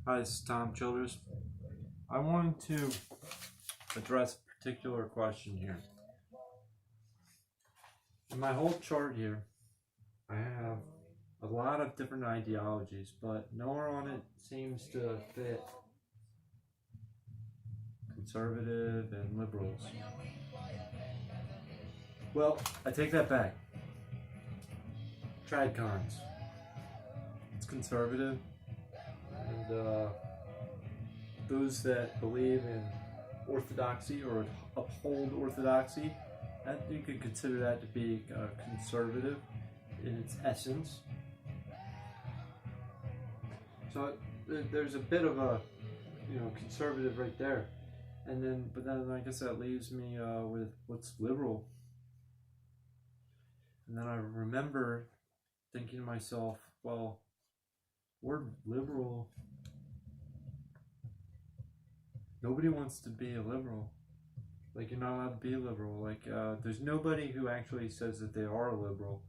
Hi, this is Tom Childers. I wanted to address a particular question here. In my whole chart here, I have a lot of different ideologies, but nowhere on it seems to fit conservative and liberals. Well, I take that back. Tradcons. It's conservative, and those that believe in orthodoxy or uphold orthodoxy, that you could consider that to be conservative in its essence. So there's a bit of a conservative right there, but then I guess that leaves me with what's liberal. And then I remember thinking to myself, well, word liberal, nobody wants to be a liberal. Like, you're not allowed to be a liberal. Like, there's nobody who actually says that they are a liberal.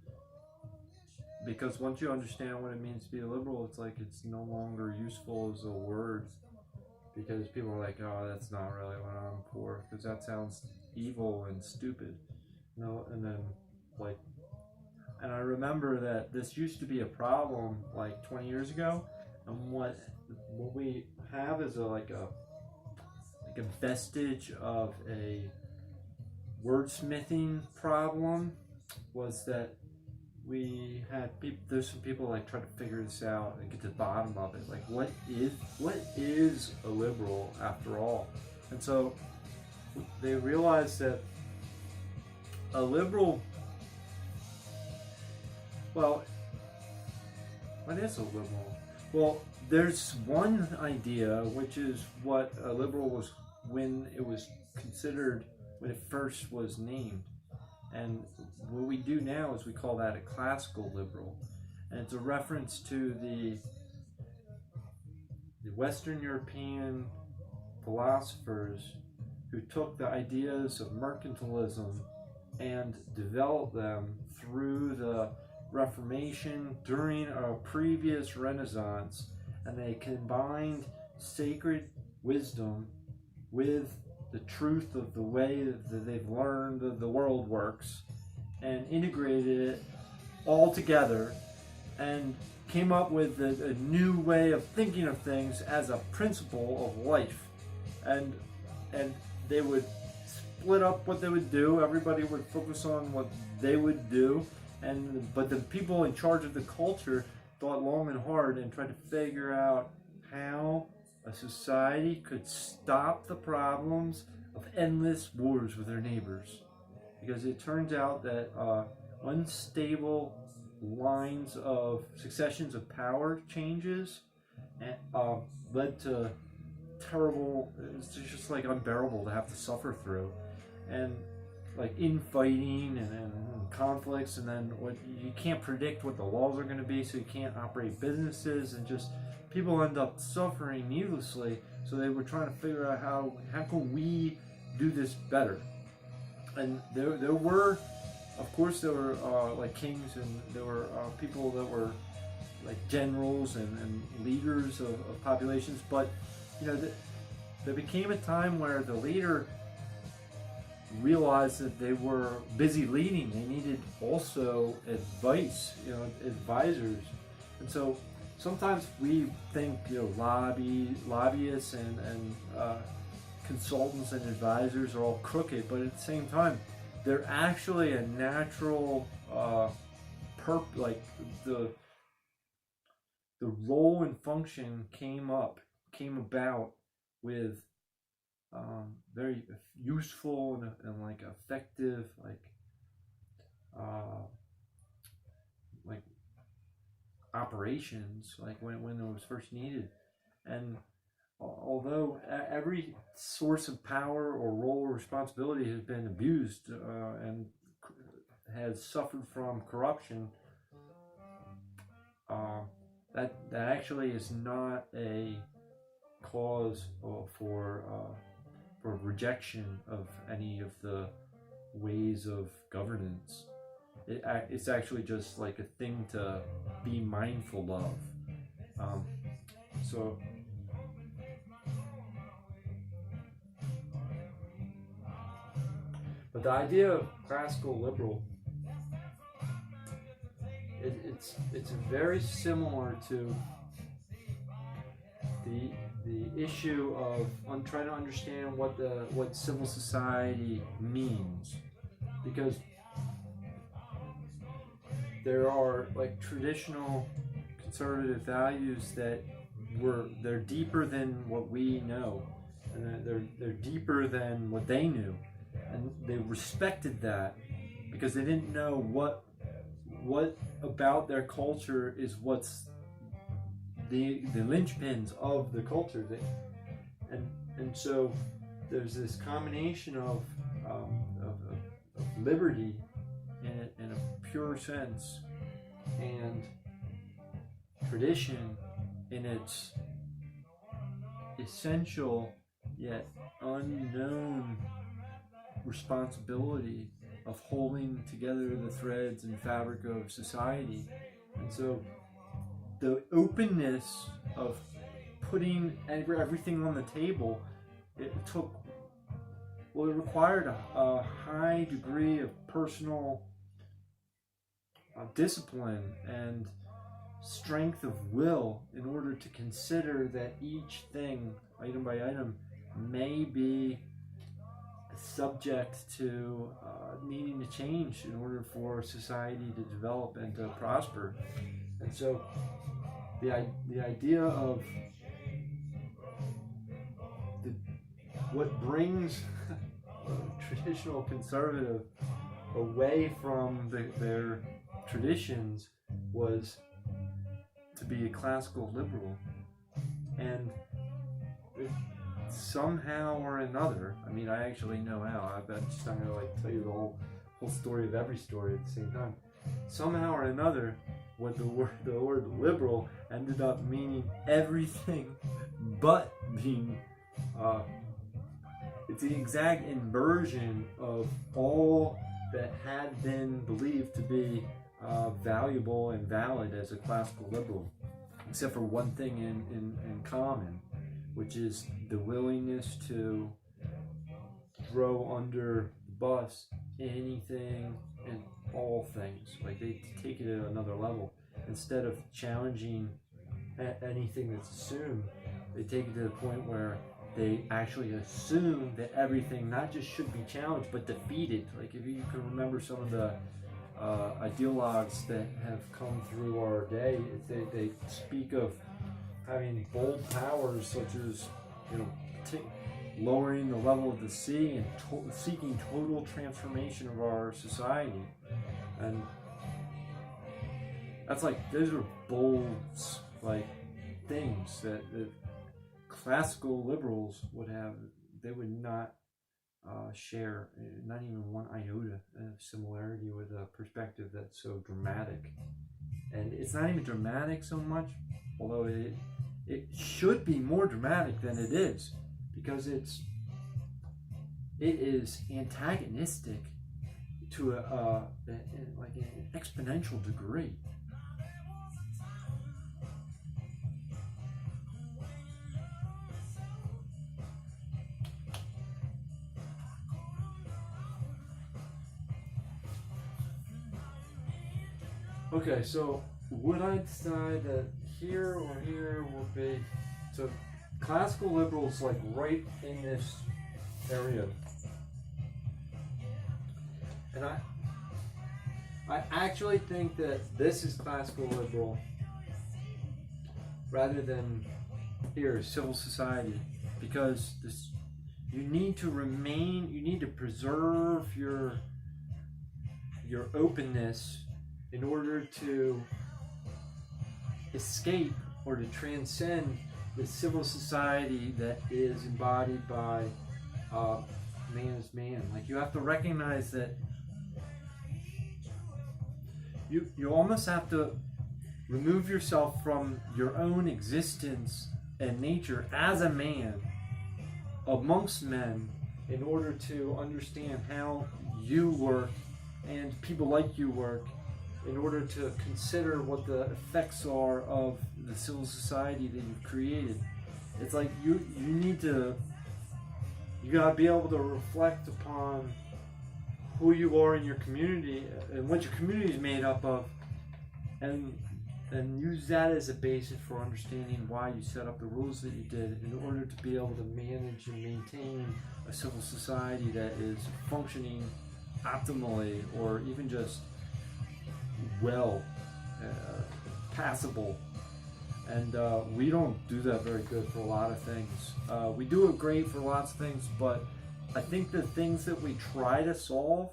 Because once you understand what it means to be a liberal, it's like it's no longer useful as a word. Because people are like, oh, that's not really what I'm for. Because that sounds evil and stupid. And I remember that this used to be a problem like 20 years ago. And what we have is a vestige of a wordsmithing problem was that we had there's some people like try to figure this out and get to the bottom of it. Like, what is a liberal after all? And so they realized that a liberal, well, what is a liberal? Well, there's one idea, which is what a liberal was when it was considered, when it first was named. And what we do now is we call that a classical liberal. And it's a reference to the Western European philosophers who took the ideas of mercantilism and developed them through the Reformation during a previous Renaissance, and they combined sacred wisdom with the truth of the way that they've learned that the world works and integrated it all together and came up with a new way of thinking of things as a principle of life. And they would split up what they would do. Everybody would focus on what they would do, but the people in charge of the culture thought long and hard and tried to figure out how a society could stop the problems of endless wars with their neighbors. Because it turns out that unstable lines of successions of power changes led to terrible, it's just like unbearable to have to suffer through. And like infighting and conflicts, and then what you can't predict what the laws are going to be, so you can't operate businesses, and just people end up suffering needlessly. So they were trying to figure out how can we do this better. And there were, of course, there were like kings, and there were people that were like generals and leaders of populations. But there became a time where the leader realized that they were busy leading. They needed also advice, advisors. And so sometimes we think lobbyists and consultants and advisors are all crooked, but at the same time they're actually a natural the role and function came about with very useful and like effective like operations, like when it was first needed. And although every source of power or role or responsibility has been abused and has suffered from corruption, that actually is not a cause for rejection of any of the ways of governance. It's actually just like a thing to be mindful of. So But the idea of classical liberal, it's very similar to the issue of trying to understand what civil society means, because there are like traditional conservative values that they're deeper than what we know, and they're deeper than what they knew, and they respected that because they didn't know what about their culture is what's the linchpins of the culture. And so there's this combination of liberty in a pure sense and tradition in its essential yet unknown responsibility of holding together the threads and fabric of society. And so the openness of putting everything on the table, it required a high degree of personal discipline and strength of will in order to consider that each thing, item by item, may be subject to needing to change in order for society to develop and to prosper. And so the idea of what brings a traditional conservative away from their traditions was to be a classical liberal. And somehow or another, I mean, I actually know how, I'm just not going to like tell you the whole story of every story at the same time. Somehow or another, what the word liberal ended up meaning everything but being it's the exact inversion of all that had been believed to be valuable and valid as a classical liberal, except for one thing in common, which is the willingness to throw under the bus anything and all things. Like, they take it at another level. Instead of challenging anything that's assumed, they take it to the point where they actually assume that everything not just should be challenged, but defeated. Like, if you can remember some of the ideologues that have come through our day, they speak of having bold powers such as, lowering the level of the sea and seeking total transformation of our society. And that's like, those are bold, like, things that classical liberals would have. They would not share, not even one iota of similarity with a perspective that's so dramatic. And it's not even dramatic so much, although it should be more dramatic than it is, because it is antagonistic to like an exponential degree. Okay, so would I decide that here or here would be, so classical liberals, like right in this area, and I actually think that this is classical liberal rather than here civil society, because you need to preserve your openness in order to escape or to transcend the civil society that is embodied by man is man. Like, you have to recognize that you almost have to remove yourself from your own existence and nature as a man amongst men in order to understand how you work and people like you work, in order to consider what the effects are of the civil society that you've created. It's like you gotta be able to reflect upon who you are in your community and what your community is made up of, and use that as a basis for understanding why you set up the rules that you did in order to be able to manage and maintain a civil society that is functioning optimally, or even just well, passable. And we don't do that very good for a lot of things. We do it great for lots of things, but I think the things that we try to solve,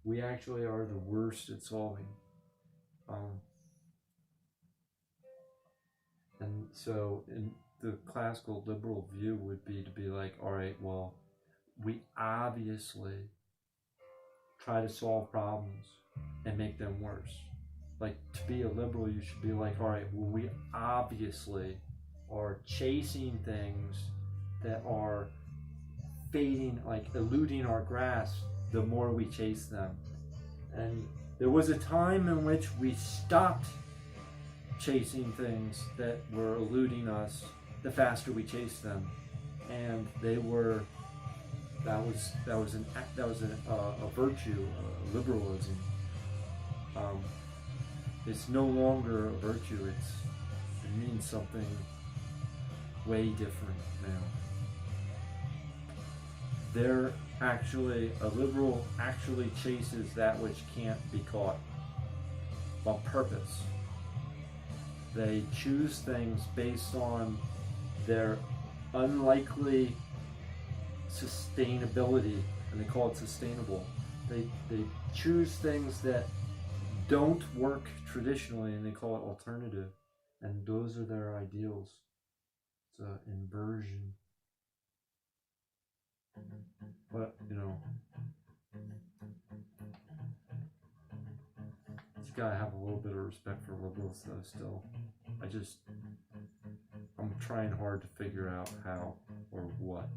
we actually are the worst at solving. And so in the classical liberal view would be to be like, all right, well, we obviously try to solve problems and make them worse. Like, to be a liberal, you should be like, all right, well, we obviously are chasing things that are fading, like eluding our grasp the more we chase them. And there was a time in which we stopped chasing things that were eluding us the faster we chased them, and that was a virtue, liberalism. It's no longer a virtue. It means something way different now. A liberal actually chases that which can't be caught on purpose. They choose things based on their unlikely sustainability, and they call it sustainable. They choose things that don't work traditionally, and they call it alternative, and those are their ideals. It's an inversion. But, you gotta have a little bit of respect for liberals, though, still. I'm trying hard to figure out how or what.